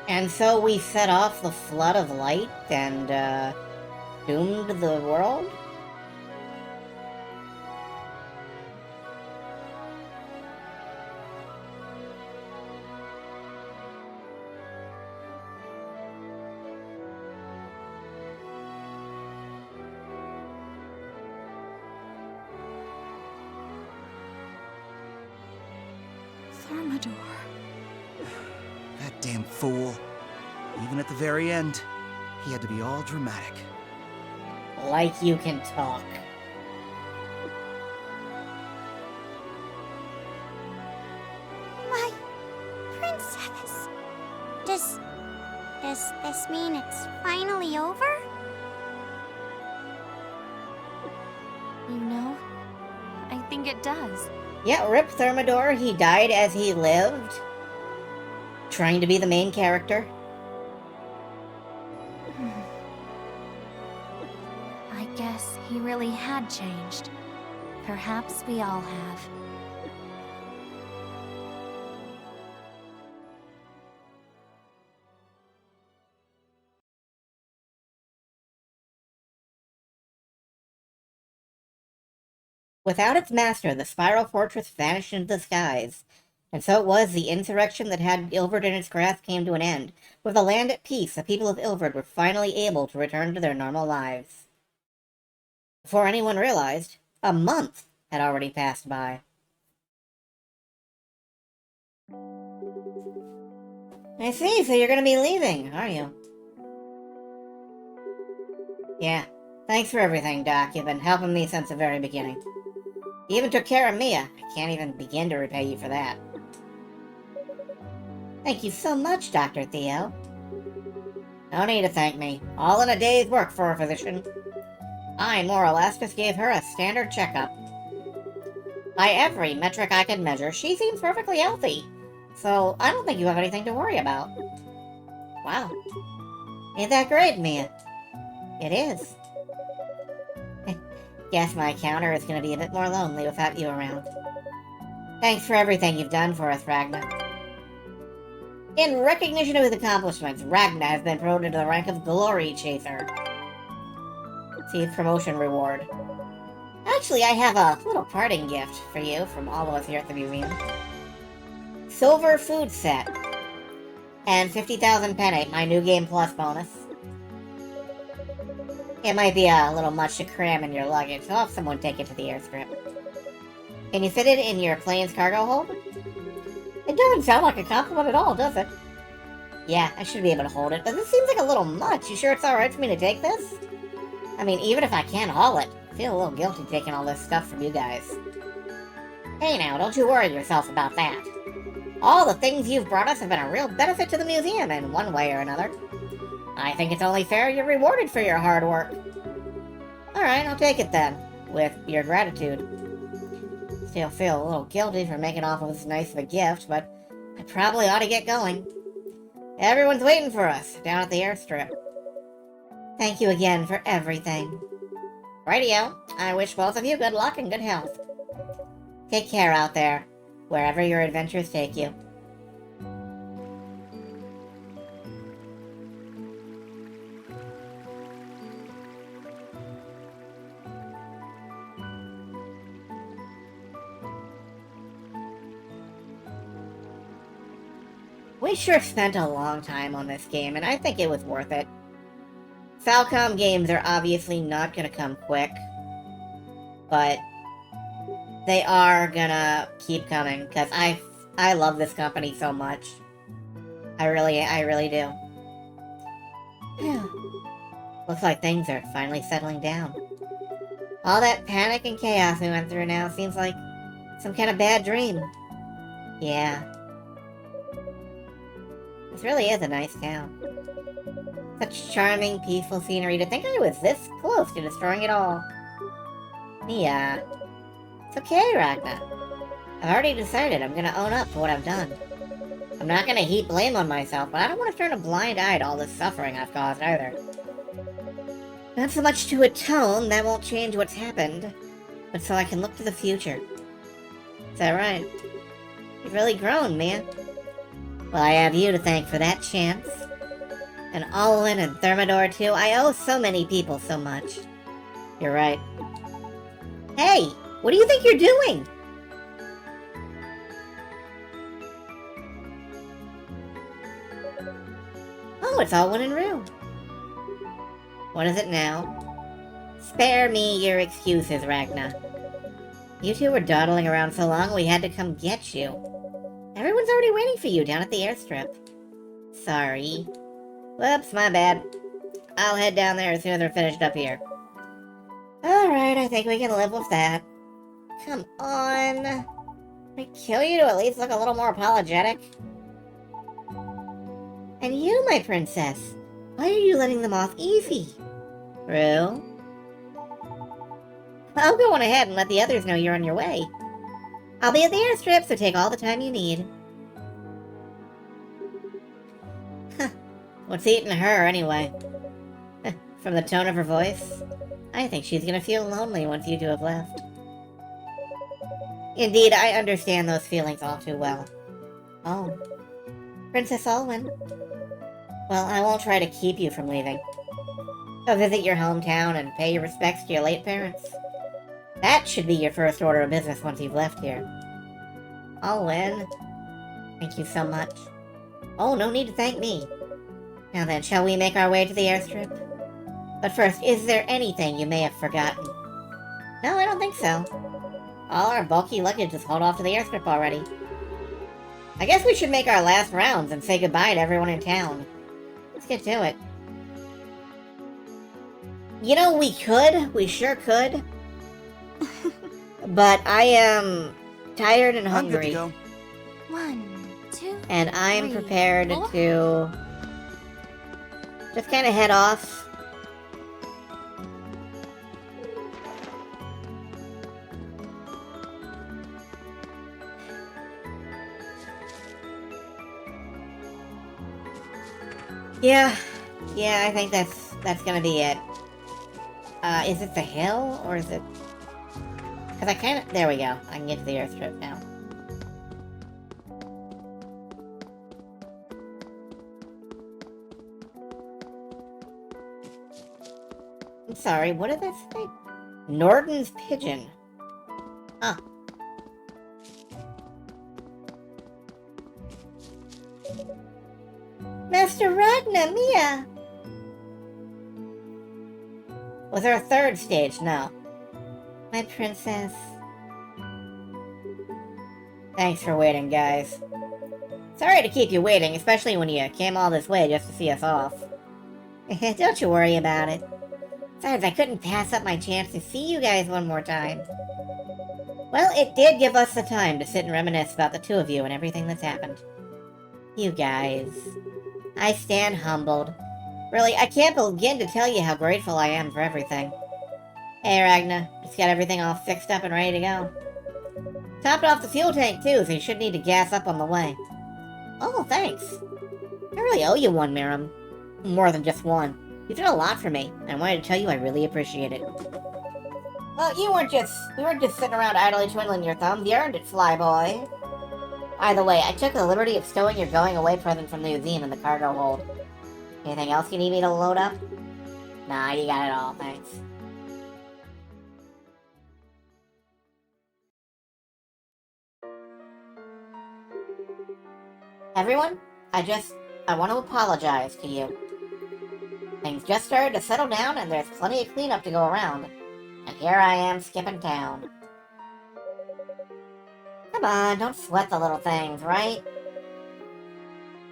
And so we set off the flood of light and, doomed the world? Thermidor. That damn fool. Even at the very end, he had to be all dramatic. Like you can talk. My princess. Does this mean it's finally over? You know, I think it does. Yeah, rip Thermidor, he died as he lived. Trying to be the main character. I guess he really had changed. Perhaps we all have. Without its master, the Spiral Fortress vanished into the skies. And so it was the insurrection that had Ilvard in its grasp came to an end. With the land at peace, the people of Ilvard were finally able to return to their normal lives. Before anyone realized, a month had already passed by. I see, so you're gonna be leaving, are you? Yeah. Thanks for everything, Doc. You've been helping me since the very beginning. You even took care of Mia. I can't even begin to repay you for that. Thank you so much, Dr. Theo. No need to thank me. All in a day's work for a physician. I, more or less, just gave her a standard checkup. By every metric I can measure, she seems perfectly healthy. So, I don't think you have anything to worry about. Wow. Ain't that great, Mia? It is. Guess my counter is going to be a bit more lonely without you around. Thanks for everything you've done for us, Ragna. In recognition of his accomplishments, Ragna has been promoted to the rank of Glory Chaser. See his promotion reward. Actually, I have a little parting gift for you from all of us here at the museum. Silver food set. And 50,000 penne, my new game plus bonus. It might be a little much to cram in your luggage, so I'll have someone take it to the airstrip. Can you fit it in your plane's cargo hold? It doesn't sound like a compliment at all, does it? Yeah, I should be able to hold it, but this seems like a little much. You sure it's alright for me to take this? I mean, even if I can't haul it, I feel a little guilty taking all this stuff from you guys. Hey now, don't you worry yourself about that. All the things you've brought us have been a real benefit to the museum in one way or another. I think it's only fair you're rewarded for your hard work. Alright, I'll take it then, with your gratitude. Still feel a little guilty for making off with this nice of a gift, but I probably ought to get going. Everyone's waiting for us down at the airstrip. Thank you again for everything. Rightio, I wish both of you good luck and good health. Take care out there, wherever your adventures take you. We sure spent a long time on this game, and I think it was worth it. Falcom games are obviously not gonna come quick, but they are gonna keep coming, because I love this company so much. I really do. Looks like things are finally settling down. All that panic and chaos we went through now seems like some kind of bad dream. Yeah. This really is a nice town. Such charming, peaceful scenery. To think I was this close to destroying it all. Yeah. It's okay, Ragna. I've already decided I'm gonna own up to what I've done. I'm not gonna heap blame on myself, but I don't want to turn a blind eye to all the suffering I've caused either. Not so much to atone, that won't change what's happened, but so I can look to the future. Is that right? You've really grown, Mia. Well, I have you to thank for that chance. And Alwyn and Thermidor, too. I owe so many people so much. You're right. Hey! What do you think you're doing? Oh, it's Alwyn and Rue. What is it now? Spare me your excuses, Ragna. You two were dawdling around so long we had to come get you. Everyone's already waiting for you down at the airstrip. Sorry. Whoops, my bad. I'll head down there as soon as we're finished up here. Alright, I think we can live with that. Come on. Can I kill you to at least look a little more apologetic? And you, my princess, why are you letting them off easy? Rue? I'll go on ahead and let the others know you're on your way. I'll be at the airstrip, so take all the time you need. What's eating her, anyway? From the tone of her voice, I think she's gonna feel lonely once you two have left. Indeed, I understand those feelings all too well. Oh, Princess Alwyn. Well, I won't try to keep you from leaving. Go visit your hometown and pay your respects to your late parents. That should be your first order of business once you've left here. Alwyn, thank you so much. Oh, no need to thank me. Now then, shall we make our way to the airstrip? But first, is there anything you may have forgotten? No, I don't think so. All our bulky luggage is hauled off to the airstrip already. I guess we should make our last rounds and say goodbye to everyone in town. Let's get to it. You know, we could. We sure could. But I am tired and hungry. I'm good to go. 1, 2, And I'm 3, prepared 4. to just kind of head off. Yeah, I think that's gonna be it. Is it the hill, or is it... Because I kind of... There we go. I can get to the airstrip now. I'm sorry, what did that say? Norton's Pigeon. Huh. Master Ragna, Mia! Was there a third stage? No. My princess. Thanks for waiting, guys. Sorry to keep you waiting, especially when you came all this way just to see us off. Don't you worry about it. Besides, I couldn't pass up my chance to see you guys one more time. Well, it did give us the time to sit and reminisce about the two of you and everything that's happened. You guys. I stand humbled. Really, I can't begin to tell you how grateful I am for everything. Hey, Ragna. Just got everything all fixed up and ready to go. Topped off the fuel tank, too, so you shouldn't need to gas up on the way. Oh, thanks. I really owe you one, Miriam. More than just one. You did a lot for me, and I wanted to tell you I really appreciate it. Well, you weren't just sitting around idly twiddling your thumbs. You earned it, flyboy. Either way, I took the liberty of stowing your going-away present from the museum in the cargo hold. Anything else you need me to load up? Nah, you got it all, thanks. Everyone, I want to apologize to you. Things just started to settle down and there's plenty of cleanup to go around. And here I am skipping town. Come on, don't sweat the little things, right?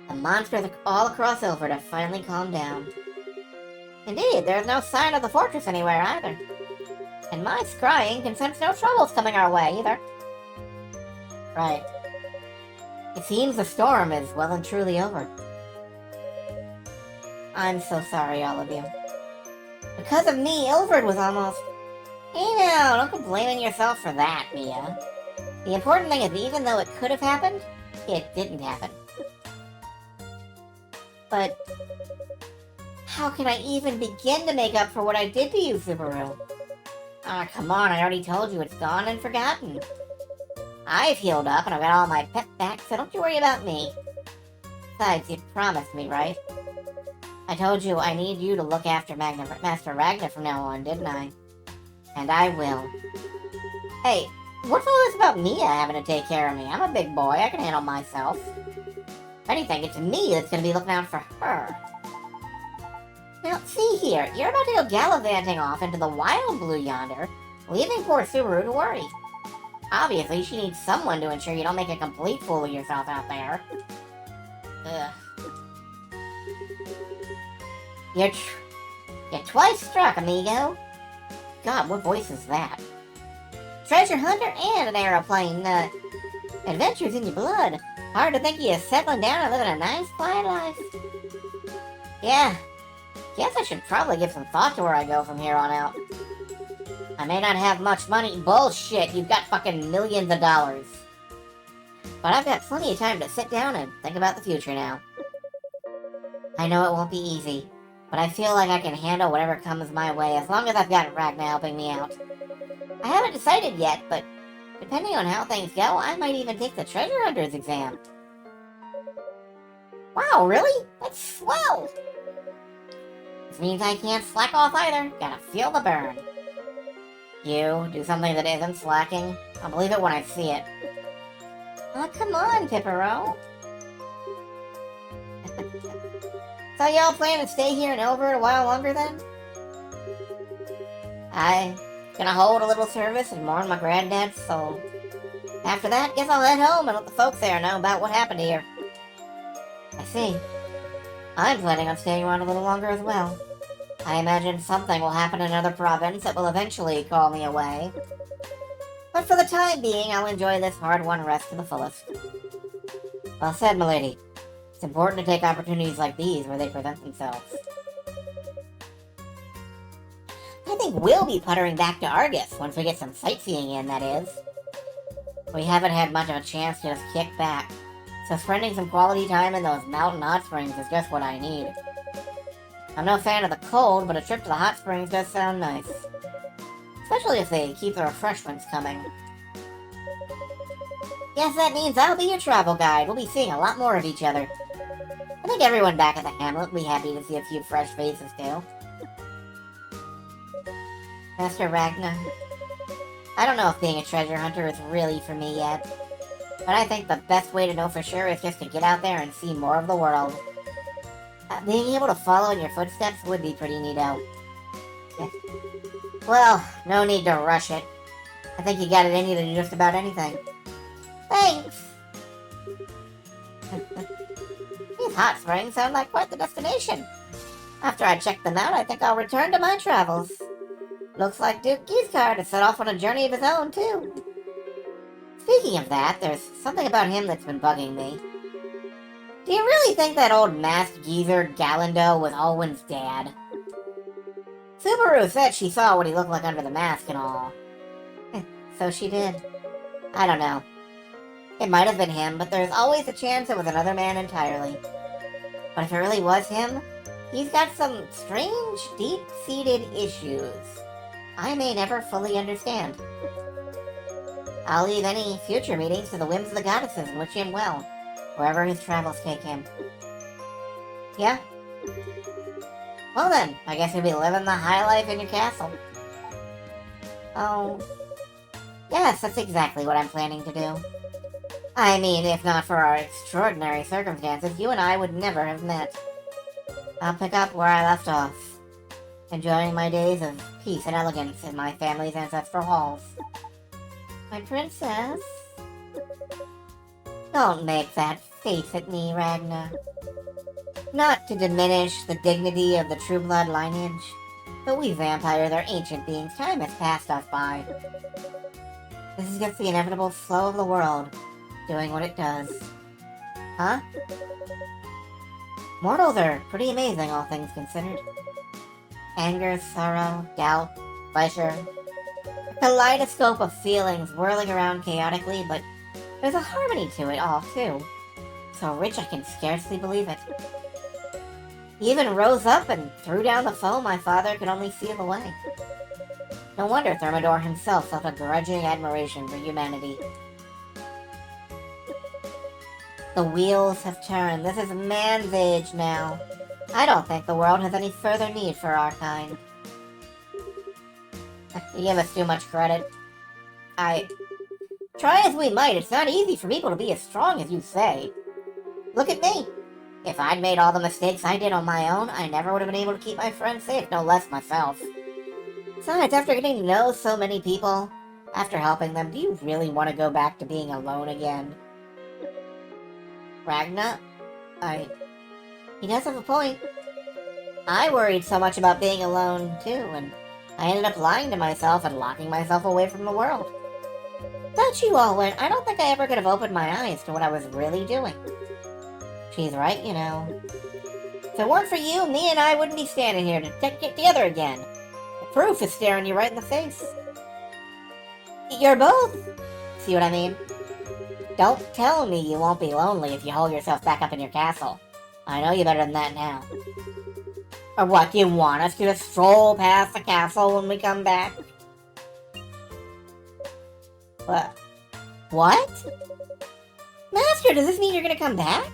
The monsters all across Ilvard have finally calmed down. Indeed, there's no sign of the fortress anywhere either. And my scrying can sense no troubles coming our way either. Right. It seems the storm is well and truly over. I'm so sorry, all of you. Because of me, Ilvard was almost... Hey now, don't go blaming yourself for that, Mia. The important thing is, even though it could have happened, it didn't happen. But... how can I even begin to make up for what I did to you, Subaru? Ah, come on, I already told you, it's gone and forgotten. I've healed up and I've got all my pep back, so don't you worry about me. Besides, you promised me, right? I told you I need you to look after Master Ragnar from now on, didn't I? And I will. Hey, what's all this about Mia having to take care of me? I'm a big boy, I can handle myself. If anything, it's me that's gonna be looking out for her. Now, see here, you're about to go gallivanting off into the wild blue yonder, leaving poor Subaru to worry. Obviously, she needs someone to ensure you don't make a complete fool of yourself out there. Ugh. You're twice struck, amigo. God, what voice is that? Treasure hunter and an aeroplane, adventures in your blood. Hard to think you're settling down and living a nice, quiet life. Yeah, guess I should probably give some thought to where I go from here on out. I may not have much money. Bullshit, you've got fucking millions of dollars. But I've got plenty of time to sit down and think about the future now. I know it won't be easy, but I feel like I can handle whatever comes my way as long as I've got Ragnar helping me out. I haven't decided yet, but depending on how things go, I might even take the treasure hunter's exam. Wow, really? That's swell! This means I can't slack off either. Gotta feel the burn. You do something that isn't slacking? I'll believe it when I see it. Oh, come on, Pippero. So y'all plan to stay here in Ilvard a while longer then? I gonna hold a little service and mourn my granddad's soul. After that, guess I'll head home and let the folks there know about what happened here. I see. I'm planning on staying around a little longer as well. I imagine something will happen in another province that will eventually call me away. But for the time being, I'll enjoy this hard-won rest to the fullest. Well said, milady. It's important to take opportunities like these where they present themselves. I think we'll be puttering back to Argus once we get some sightseeing in, that is. We haven't had much of a chance to just kick back, so spending some quality time in those mountain hot springs is just what I need. I'm no fan of the cold, but a trip to the hot springs does sound nice. Especially if they keep the refreshments coming. Guess that means I'll be your travel guide. We'll be seeing a lot more of each other. I think everyone back at the hamlet will be happy to see a few fresh faces too. Master Ragnar. I don't know if being a treasure hunter is really for me yet, but I think the best way to know for sure is just to get out there and see more of the world. Being able to follow in your footsteps would be pretty neato. Well, no need to rush it. I think you got it in you to do just about anything. Thanks! These hot springs sound like quite the destination. After I check them out, I think I'll return to my travels. Looks like Duke Geesecard has set off on a journey of his own, too. Speaking of that, there's something about him that's been bugging me. Do you really think that old masked geezer Galindo was Alwyn's dad? Subaru said she saw what he looked like under the mask and all. So she did. I don't know. It might have been him, but there's always a chance it was another man entirely. But if it really was him, he's got some strange, deep-seated issues I may never fully understand. I'll leave any future meetings to the whims of the goddesses and wish him well, wherever his travels take him. Yeah? Well then, I guess you'll be living the high life in your castle. Oh, yes, that's exactly what I'm planning to do. I mean, if not for our extraordinary circumstances, you and I would never have met. I'll pick up where I left off, enjoying my days of peace and elegance in my family's ancestral halls. My princess? Don't make that face at me, Ragnar. Not to diminish the dignity of the true blood lineage, but we vampires are ancient beings. Time has passed us by. This is just the inevitable flow of the world, doing what it does. Huh? Mortals are pretty amazing, all things considered. Anger, sorrow, doubt, pleasure. A kaleidoscope of feelings whirling around chaotically, but there's a harmony to it all, too. So rich I can scarcely believe it. He even rose up and threw down the foe my father could only seal away. No wonder Thermidor himself felt a grudging admiration for humanity. The wheels have turned. This is man's age now. I don't think the world has any further need for our kind. You give us too much credit. Try as we might, it's not easy for people to be as strong as you say. Look at me. If I'd made all the mistakes I did on my own, I never would have been able to keep my friends safe, no less myself. Besides, after getting to know so many people, after helping them, do you really want to go back to being alone again? Ragna? He does have a point. I worried so much about being alone, too, and I ended up lying to myself and locking myself away from the world. But you all went, I don't think I ever could have opened my eyes to what I was really doing. She's right, you know. If it weren't for you, me and I wouldn't be standing here to get together again. The proof is staring you right in the face. You're both. See what I mean? Don't tell me you won't be lonely if you hold yourself back up in your castle. I know you better than that now. Or what, do you want us to just stroll past the castle when we come back? What? Master, does this mean you're gonna come back?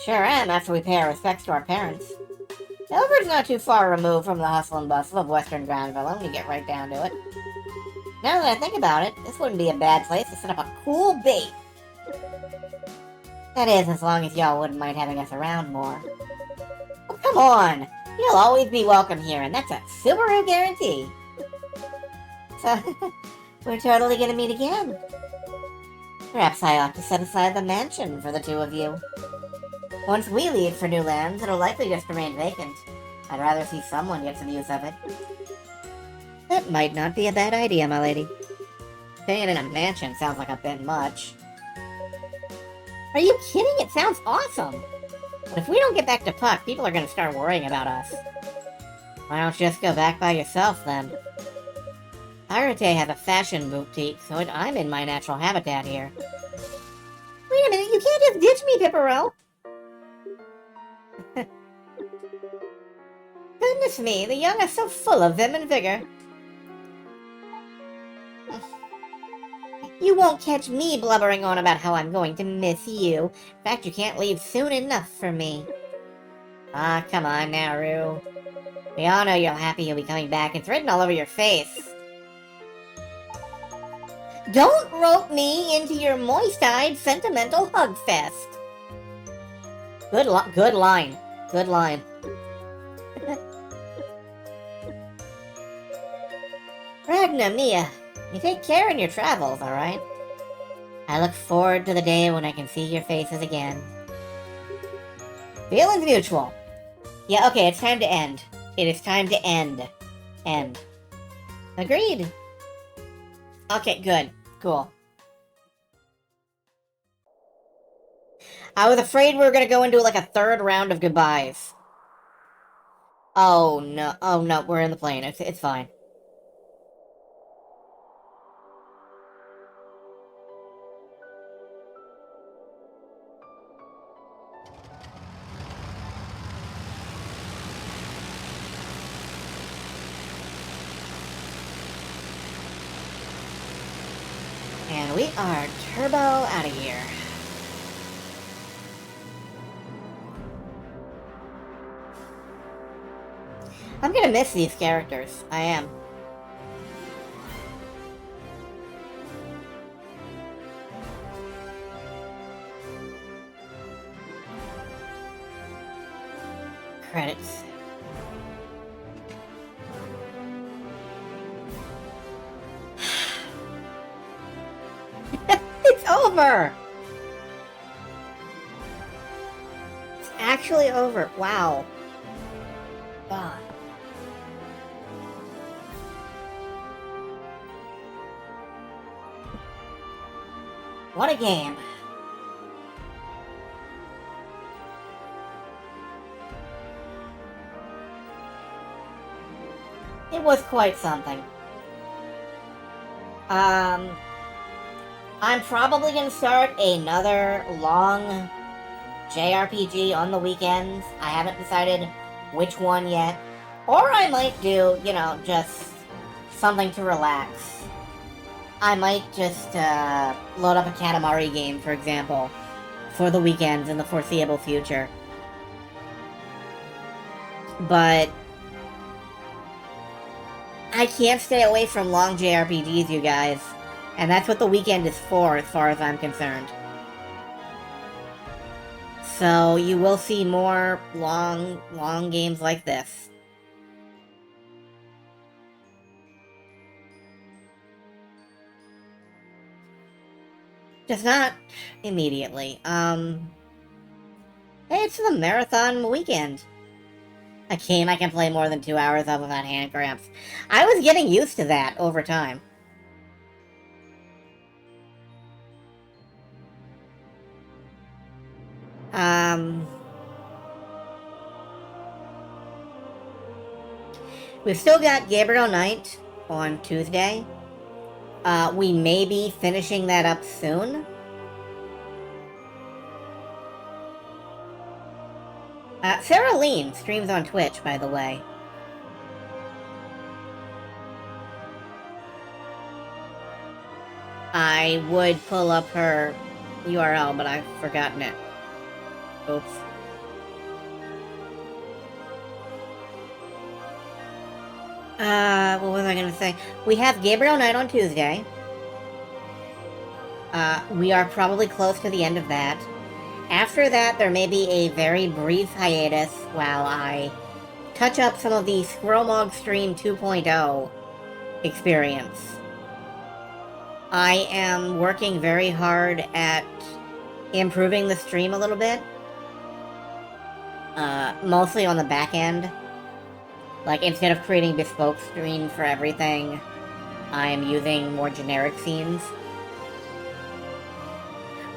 Sure am, after we pay our respects to our parents. Ilvard's not too far removed from the hustle and bustle of Western Grandvilla when you get right down to it. Now that I think about it, this wouldn't be a bad place to set up a cool bait. That is, as long as y'all wouldn't mind having us around more. Oh, come on! You'll always be welcome here, and that's a Subaru guarantee. So, we're totally gonna meet again. Perhaps I ought to set aside the mansion for the two of you. Once we leave for new lands, it'll likely just remain vacant. I'd rather see someone get some use of it. That might not be a bad idea, my lady. Staying in a mansion sounds like a bit much. Are you kidding? It sounds awesome! But if we don't get back to Puck, people are gonna start worrying about us. Why don't you just go back by yourself, then? Irate has a fashion boutique, so I'm in my natural habitat here. Wait a minute, you can't just ditch me, Pipero! Goodness me, the young are so full of vim and vigor. You won't catch me blubbering on about how I'm going to miss you. In fact, you can't leave soon enough for me. Ah, come on now, Rue. We all know you're happy you'll be coming back. It's written all over your face. Don't rope me into your moist-eyed, sentimental hug fest. Good line. Good line. Ragna, Mia, you take care in your travels, alright? I look forward to the day when I can see your faces again. Feelings mutual. Yeah, okay, it's time to end. It is time to end. End. Agreed. Okay, good. Cool. I was afraid we were gonna go into like a third round of goodbyes. Oh no, we're in the plane. It's fine. And we are turbo out of here. I'm gonna miss these characters. I am. Credits. It's over! It's actually over. Wow. God. What a game. It was quite something. I'm probably gonna start another long JRPG on the weekends. I haven't decided which one yet. Or I might do, you know, just something to relax. I might just load up a Katamari game, for example. for the weekends in the foreseeable future. But I can't stay away from long JRPGs, you guys. And that's what the weekend is for, as far as I'm concerned. So you will see more long games like this. Just not immediately. It's the marathon weekend. A game I can play more than 2 hours of without hand cramps. I was getting used to that over time. We've still got Gabriel Knight on Tuesday. We may be finishing that up soon. Sarah Lean streams on Twitch, by the way. I would pull up her URL, but I've forgotten it. Oops. What was I gonna say? We have Gabriel Knight on Tuesday. We are probably close to the end of that. After that, there may be a very brief hiatus while I touch up some of the Squirrelmog Stream 2.0 experience. I am working very hard at improving the stream a little bit. Mostly on the back end. Like, instead of creating bespoke screens for everything, I'm using more generic scenes.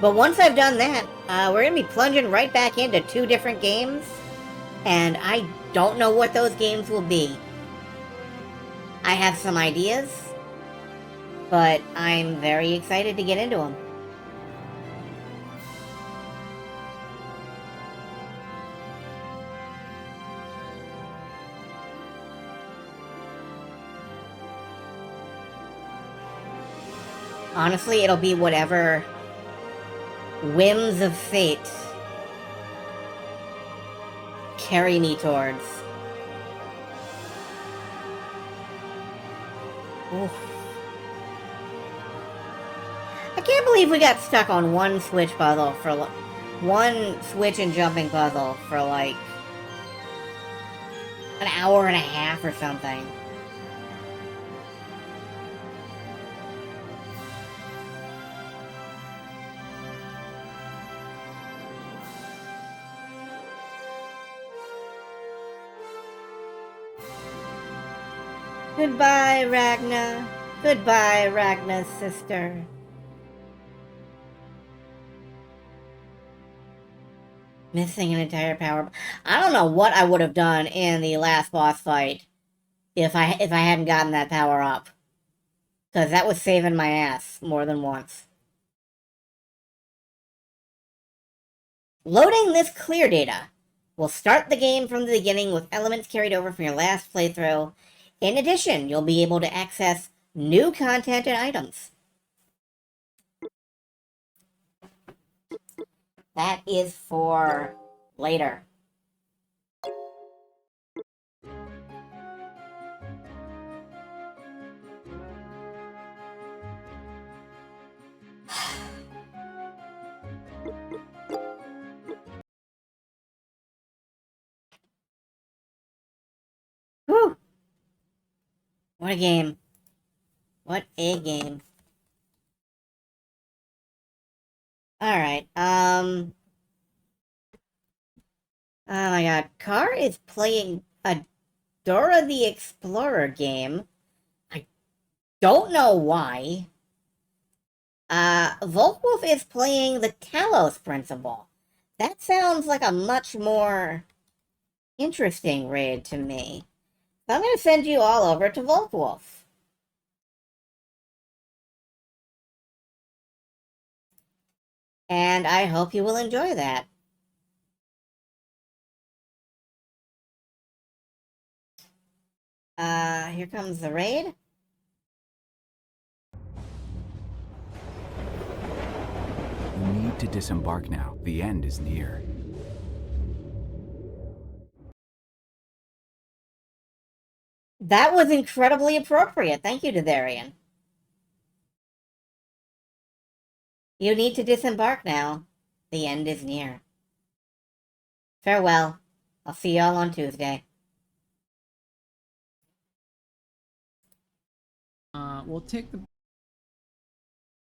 But once I've done that, we're going to be plunging right back into 2 different games, and I don't know what those games will be. I have some ideas, but I'm very excited to get into them. Honestly, it'll be whatever whims of fate carry me towards. Oof. I can't believe we got stuck on one switch puzzle for one switch and jumping puzzle for like an hour and a half or something. Goodbye, Ragna. Goodbye, Ragna's sister. Missing an entire power. I don't know what I would have done in the last boss fight if I hadn't gotten that power up. Because that was saving my ass more than once. Loading this clear data will start the game from the beginning with elements carried over from your last playthrough. In addition, you'll be able to access new content and items. That is for later. Whew! What a game. What a game. Alright, oh my god. Car is playing a Dora the Explorer game. I don't know why. Volkwolf is playing the Talos Principle. That sounds like a much more interesting raid to me. So I'm going to send you all over to Volkwolf. And I hope you will enjoy that. Here comes the raid. You need need to disembark now. The end is near. That was incredibly appropriate. Thank you, Ditharion. You need to disembark now. The end is near. Farewell. I'll see y'all on Tuesday. We'll take the